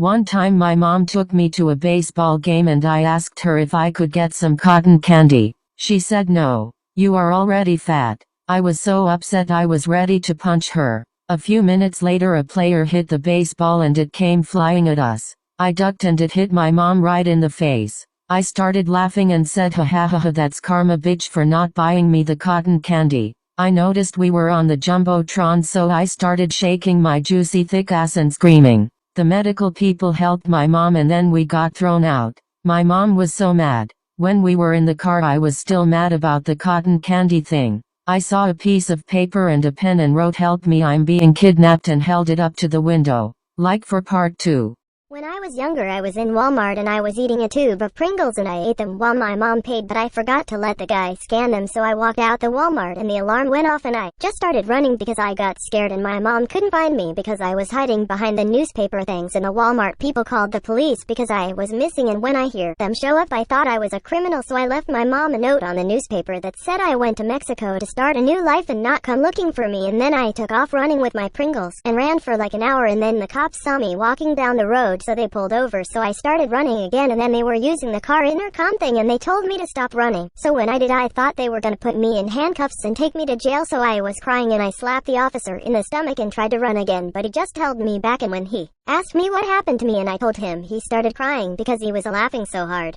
One time my mom took me to a baseball game and I asked her if I could get some cotton candy. She said no. You are already fat. I was so upset I was ready to punch her. A few minutes later a player hit the baseball and it came flying at us. I ducked and it hit my mom right in the face. I started laughing and said 𝙎𝙬𝙧𝙚 that's karma bitch for not buying me the cotton candy. I noticed we were on the jumbotron so I started shaking my juicy thick ass and screaming. The medical people helped my mom and then we got thrown out. My mom was so mad. When we were in the car I was still mad about the cotton candy thing. I saw a piece of paper and a pen and wrote help me I'm being kidnapped and held it up to the window. Like for part 2. When I was younger I was in Walmart and I was eating a tube of Pringles and I ate them while my mom paid but I forgot to let the guy scan them so I walked out the Walmart and the alarm went off and I just started running because I got scared and my mom couldn't find me because I was hiding behind the newspaper things and the Walmart people called the police because I was missing and when I hear them show up I thought I was a criminal so I left my mom a note on the newspaper that said I went to Mexico to start a new life and not come looking for me and then I took off running with my Pringles and ran for like an hour and then the cops saw me walking down the road so they pulled over so I started running again and then they were using the car intercom thing and they told me to stop running. So when I did I thought they were gonna put me in handcuffs and take me to jail so I was crying and I slapped the officer in the stomach and tried to run again but he just held me back and when he asked me what happened to me and I told him he started crying because he was laughing so hard.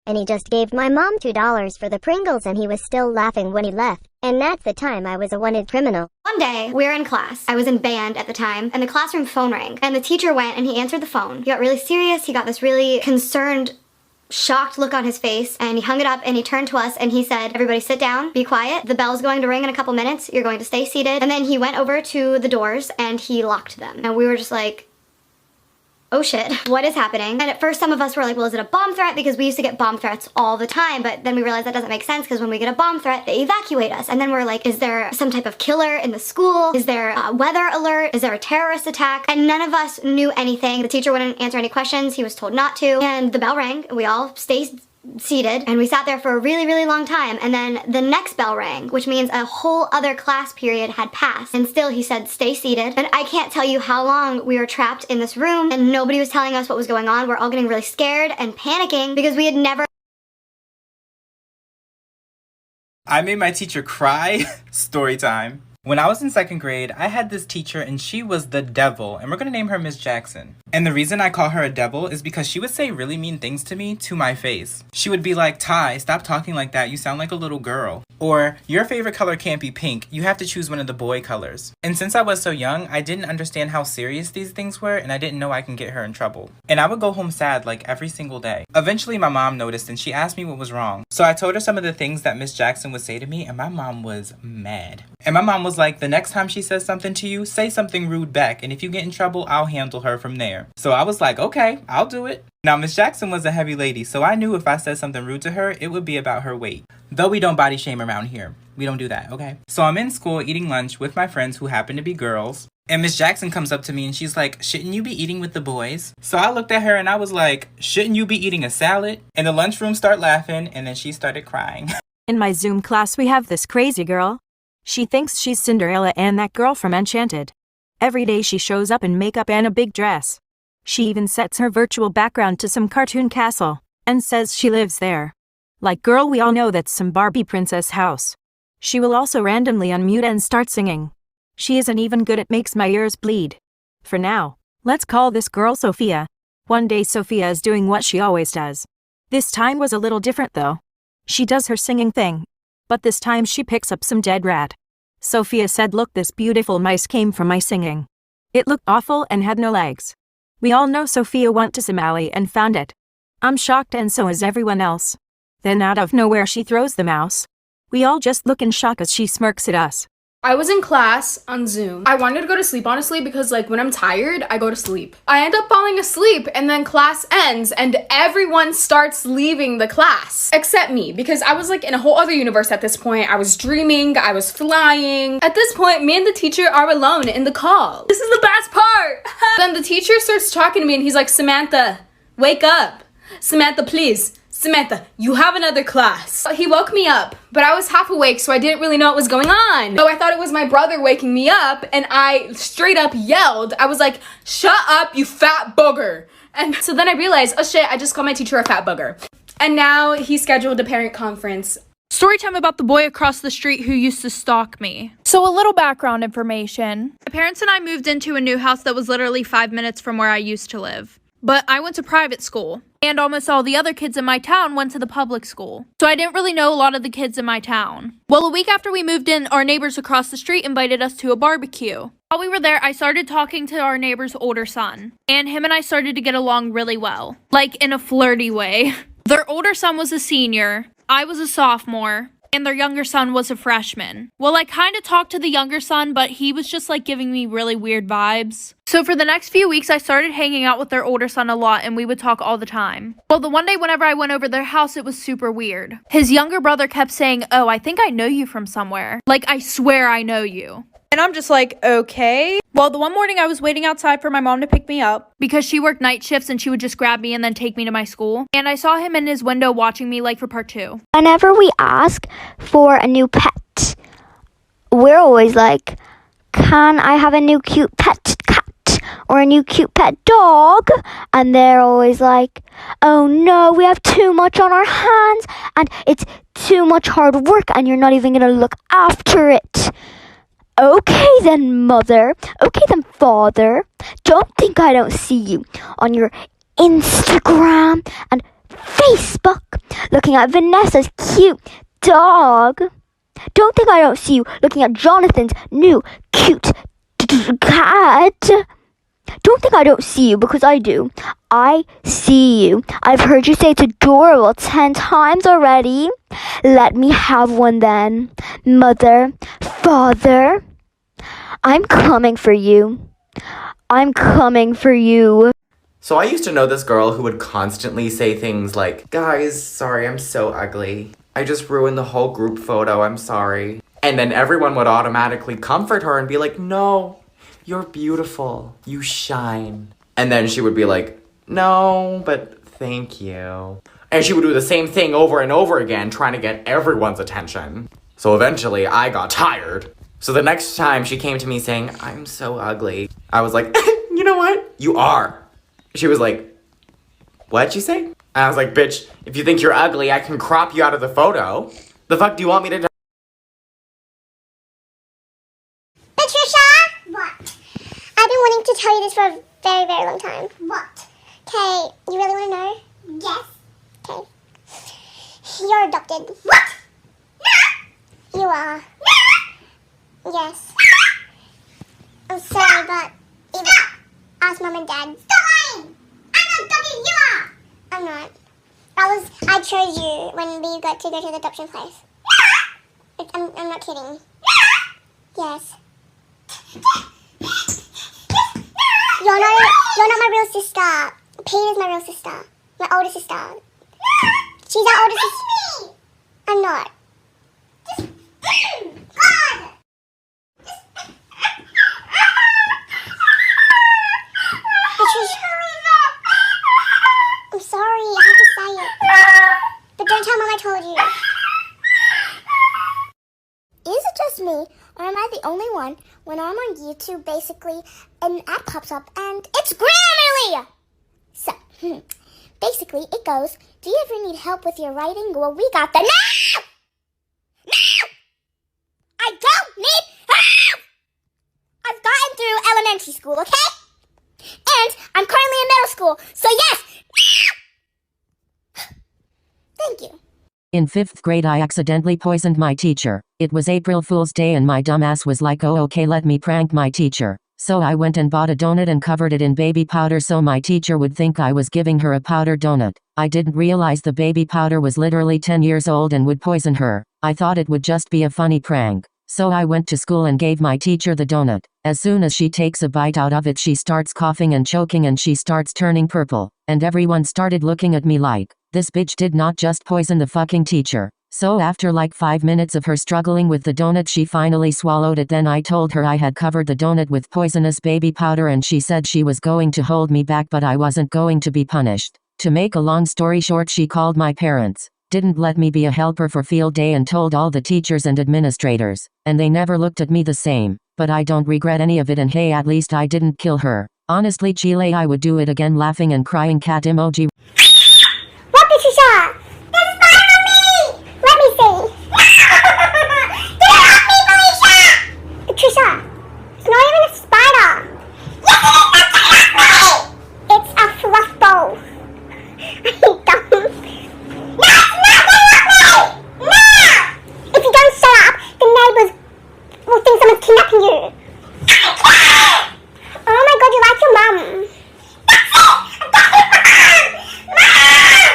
And he just gave my mom $2 for the Pringles and he was still laughing when he left. And that's the time I was a wanted criminal. One day, we were in class. I was in band at the time, and the classroom phone rang. And the teacher went and he answered the phone. He got really serious, he got this really concerned, shocked look on his face, and he hung it up and he turned to us and he said, everybody sit down, be quiet, the bell's going to ring in a couple minutes, you're going to stay seated. And then he went over to the doors and he locked them. And we were just like, oh shit, what is happening? And at first some of us were like, well, is it a bomb threat? Because we used to get bomb threats all the time, but then we realized that doesn't make sense because when we get a bomb threat, they evacuate us. And then we're like, is there some type of killer in the school? Is there a weather alert? Is there a terrorist attack? And none of us knew anything. The teacher wouldn't answer any questions. He was told not to. And the bell rang. We all stayed seated and we sat there for a really, really long time. And then the next bell rang, which means a whole other class period had passed. And still he said, stay seated. And I can't tell you how long we were trapped in this room and nobody was telling us what was going on. We're all getting really scared and panicking because we had never. I made my teacher cry. Story time. When I was in 2nd grade, I had this teacher and she was the devil, and we're gonna name her Miss Jackson. And the reason I call her a devil is because she would say really mean things to me to my face. She would be like, Ty, stop talking like that, you sound like a little girl. Or, your favorite color can't be pink, you have to choose one of the boy colors. And since I was so young, I didn't understand how serious these things were and I didn't know I can get her in trouble. And I would go home sad like every single day. Eventually my mom noticed and she asked me what was wrong. So I told her some of the things that Miss Jackson would say to me and my mom was mad. And my mom was like, the next time she says something to you, say something rude back and if you get in trouble, I'll handle her from there. So I was like, okay, I'll do it. Now, Miss Jackson was a heavy lady, so I knew if I said something rude to her, it would be about her weight. Though we don't body shame around here. We don't do that, okay? So I'm in school eating lunch with my friends who happen to be girls. And Miss Jackson comes up to me and she's like, shouldn't you be eating with the boys? So I looked at her and I was like, shouldn't you be eating a salad? And the lunchroom started laughing and then she started crying. In my Zoom class we have this crazy girl. She thinks she's Cinderella and that girl from Enchanted. Every day she shows up in makeup and a big dress. She even sets her virtual background to some cartoon castle, and says she lives there. Like girl, we all know that's some Barbie princess house. She will also randomly unmute and start singing. She isn't even good at makes my ears bleed. For now, let's call this girl Sophia. One day Sophia is doing what she always does. This time was a little different though. She does her singing thing. But this time she picks up some dead rat. Sophia said, look, this beautiful mice came from my singing. It looked awful and had no legs. We all know Sophia went to Somali and found it. I'm shocked and so is everyone else. Then out of nowhere she throws the mouse. We all just look in shock as she smirks at us. I was in class on Zoom. I wanted to go to sleep honestly because like when I'm tired, I go to sleep. I end up falling asleep and then class ends and everyone starts leaving the class. Except me because I was like in a whole other universe at this point. I was dreaming, I was flying. At this point, me and the teacher are alone in the call. This is the best part! Then the teacher starts talking to me and he's like, Samantha, wake up. Samantha, please. Samantha, you have another class. He woke me up, but I was half awake, so I didn't really know what was going on. So I thought it was my brother waking me up, and I straight up yelled. I was like, shut up, you fat booger. And so then I realized, oh shit, I just called my teacher a fat booger. And now he scheduled a parent conference. Story time about the boy across the street who used to stalk me. So a little background information. My parents and I moved into a new house that was literally 5 minutes from where I used to live. But I went to private school, and almost all the other kids in my town went to the public school. So I didn't really know a lot of the kids in my town. Well, a week after we moved in, our neighbors across the street invited us to a barbecue. While we were there, I started talking to our neighbor's older son, and him and I started to get along really well. Like, in a flirty way. Their older son was a senior, I was a sophomore, and their younger son was a freshman. Well, I kind of talked to the younger son, but he was just like giving me really weird vibes. So for the next few weeks, I started hanging out with their older son a lot, and we would talk all the time. Well, the one day whenever I went over their house, it was super weird. His younger brother kept saying, "Oh, I think I know you from somewhere. Like, I swear I know you." And I'm just like, okay. Well, the one morning I was waiting outside for my mom to pick me up because she worked night shifts and she would just grab me and then take me to my school. And I saw him in his window watching me like for part 2. Whenever we ask for a new pet, we're always like, can I have a new cute pet cat or a new cute pet dog? And they're always like, oh no, we have too much on our hands and it's too much hard work and you're not even going to look after it. Okay then, mother. Okay then, father. Don't think I don't see you on your Instagram and Facebook looking at Vanessa's cute dog. Don't think I don't see you looking at Jonathan's new cute cat. Don't think I don't see you, because I do. I see you. I've heard you say it's adorable 10 times already. Let me have one then. Mother, father, I'm coming for you. I'm coming for you. So I used to know this girl who would constantly say things like, guys, sorry, I'm so ugly. I just ruined the whole group photo, I'm sorry. And then everyone would automatically comfort her and be like, no, you're beautiful. You shine. And then she would be like, no, but thank you. And she would do the same thing over and over again, trying to get everyone's attention. So eventually I got tired. So the next time she came to me saying, I'm so ugly, I was like, you know what? You are. She was like, what'd you say? And I was like, bitch, if you think you're ugly, I can crop you out of the photo. The fuck do you want me to do? Patricia! What? I've been wanting to tell you this for a very, very long time. What? Okay, you really want to know? Yes. Okay. You're adopted. What? No! You are. No! Yes. I'm sorry, but even ask mom and dad. Stop lying! I'm adopted, you are! I'm not. I chose you when we got to go to the adoption place. I'm not kidding. Yes. You're not my real sister. Peter's my real sister. My older sister. She's our older sister. I'm not. God! I'm sorry, I have to say it. But don't tell Mom I told you. Is it just me, or am I the only one, when I'm on YouTube, basically, an ad pops up, and it's Grammarly! So, basically, it goes, do you ever need help with your writing? Well, we got the... No! No! I don't need help! I've gotten through elementary school, okay? And I'm currently in middle school, so yes! Thank you. In 5th grade I accidentally poisoned my teacher. It was April Fool's Day and my dumbass was like, oh okay, let me prank my teacher. So I went and bought a donut and covered it in baby powder so my teacher would think I was giving her a powdered donut. I didn't realize the baby powder was literally 10 years old and would poison her. I thought it would just be a funny prank. So I went to school and gave my teacher the donut. As soon as she takes a bite out of it, she starts coughing and choking and she starts turning purple. And everyone started looking at me like, this bitch did not just poison the fucking teacher. So after like 5 minutes of her struggling with the donut, she finally swallowed it. Then I told her I had covered the donut with poisonous baby powder and she said she was going to hold me back, but I wasn't going to be punished. To make a long story short, she called my parents, didn't let me be a helper for field day, and told all the teachers and administrators, and they never looked at me the same. But I don't regret any of it, and hey, at least I didn't kill her. Honestly, Chile, I would do it again, laughing and crying cat emoji. What did you saw? There's a spider on me! Let me see. Get it off me, Felicia! Patricia, it's not even a spider. Yes, it is! Get it off me! It's a fluff ball. Are you dumb? No, it's not getting off me! No! If you don't shut up, the neighbors will think someone's kidnapping you. Oh my god, you like your mum. That's it! I got your mum! Mum!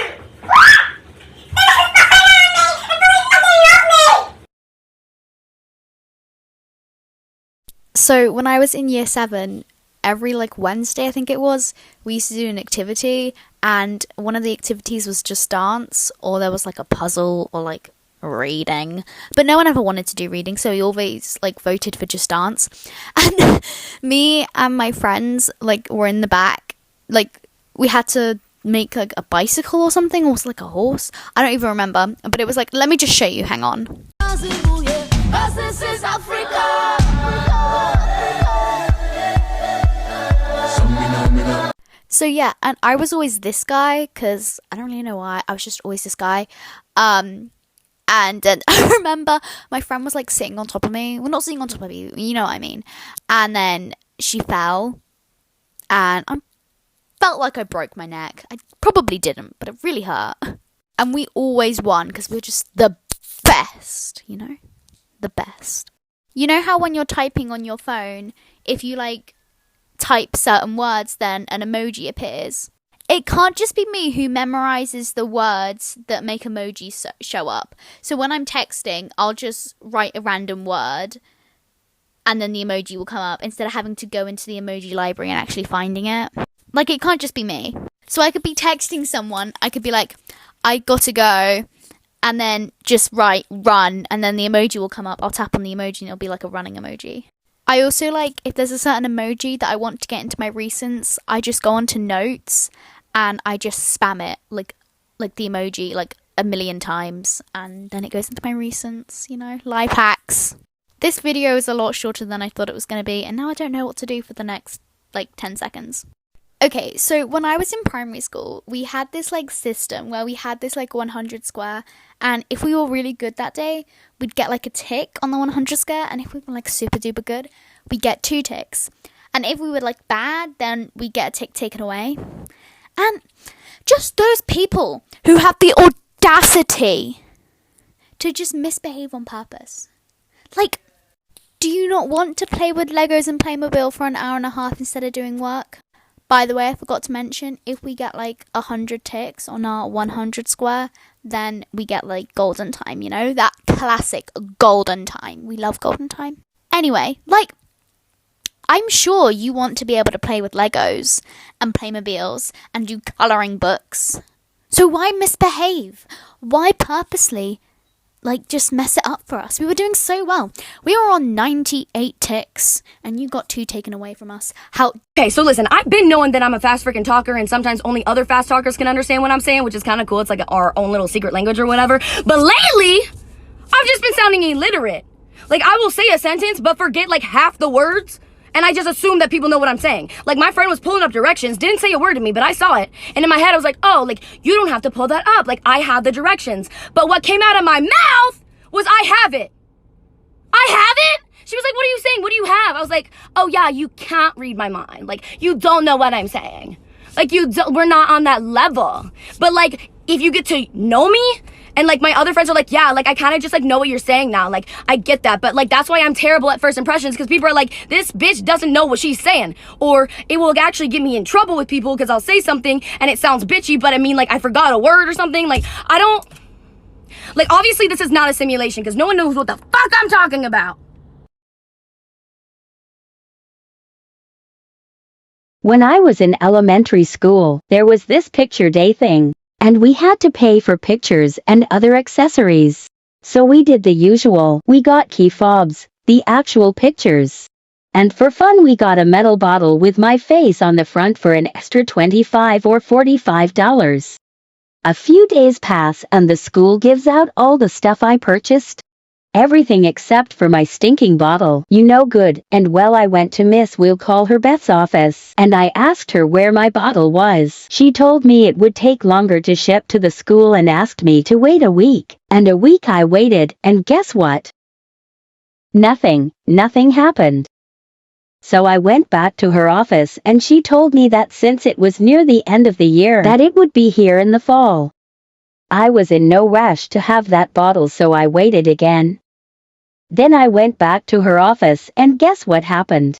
What? There's a spider on me! The police are getting off me! So when I was in year 7, every like Wednesday I think it was, we used to do an activity, and one of the activities was just dance, or there was like a puzzle, or like reading, but no one ever wanted to do reading, so we always like voted for just dance. And me and my friends like were in the back, like we had to make like a bicycle or something, or was it like a horse? I don't even remember, but it was like, let me just show you, hang on. So yeah, and I was always this guy, because I don't really know why, I was just always this guy. And then I remember my friend was like sitting on top of me. Well, not sitting on top of you, you know what I mean. And then she fell, and I felt like I broke my neck. I probably didn't, but it really hurt. And we always won because we were just the best, you know? The best. You know how when you're typing on your phone, if you like type certain words, then an emoji appears? It can't just be me who memorizes the words that make emojis show up. So when I'm texting, I'll just write a random word and then the emoji will come up instead of having to go into the emoji library and actually finding it. Like, it can't just be me. So I could be texting someone, I could be like, I gotta go, and then just write run, and then the emoji will come up. I'll tap on the emoji and it'll be like a running emoji. I also like, if there's a certain emoji that I want to get into my recents, I just go onto notes and I just spam it, like the emoji, like 1,000,000 times, and then it goes into my recents, you know, life hacks. This video is a lot shorter than I thought it was going to be, and now I don't know what to do for the next, like, 10 seconds. Okay, so when I was in primary school, we had this, like, system where we had this, like, 100 square, and if we were really good that day, we'd get, like, a tick on the 100 square, and if we were, like, super duper good, we'd get 2 ticks. And if we were, like, bad, then we'd get a tick taken away. And just those people who have the audacity to just misbehave on purpose. Like, do you not want to play with Legos and Playmobil for an hour and a half instead of doing work? By the way, I forgot to mention, if we get like 100 ticks on our 100 square, then we get like golden time, you know? That classic golden time. We love golden time. Anyway, like, I'm sure you want to be able to play with Legos and Playmobiles and do colouring books. So why misbehave? Why purposely, like, just mess it up for us? We were doing so well. We were on 98 ticks, and you got 2 taken away from us. How? Okay, so listen, I've been knowing that I'm a fast freaking talker, and sometimes only other fast talkers can understand what I'm saying, which is kind of cool. It's like our own little secret language or whatever. But lately, I've just been sounding illiterate. Like, I will say a sentence, but forget like half the words. And I just assume that people know what I'm saying. Like, my friend was pulling up directions, didn't say a word to me, but I saw it. And in my head, I was like, oh, like, you don't have to pull that up. Like, I have the directions. But what came out of my mouth was, I have it. I have it? She was like, what are you saying? What do you have? I was like, oh, yeah, you can't read my mind. Like, you don't know what I'm saying. Like, we're not on that level. But, like, if you get to know me, and, like, my other friends are like, yeah, like, I kind of just, like, know what you're saying now. Like, I get that. But, like, that's why I'm terrible at first impressions, because people are like, this bitch doesn't know what she's saying. Or it will actually get me in trouble with people because I'll say something and it sounds bitchy, but I mean, like, I forgot a word or something. Like, I don't... Like, obviously, this is not a simulation because no one knows what the fuck I'm talking about. When I was in elementary school, there was this picture day thing. And we had to pay for pictures and other accessories. So we did the usual. We got key fobs, the actual pictures. And for fun we got a metal bottle with my face on the front for an extra $25 or $45. A few days pass and the school gives out all the stuff I purchased. Everything except for my stinking bottle. You know good and well I went to Miss we'll call her Beth's office, and I asked her where my bottle was. She told me it would take longer to ship to the school and asked me to wait a week. And a week I waited, and guess what? Nothing happened. So I went back to her office and she told me that since it was near the end of the year that it would be here in the fall. I was in no rush to have that bottle, so I waited again. Then I went back to her office and guess what happened?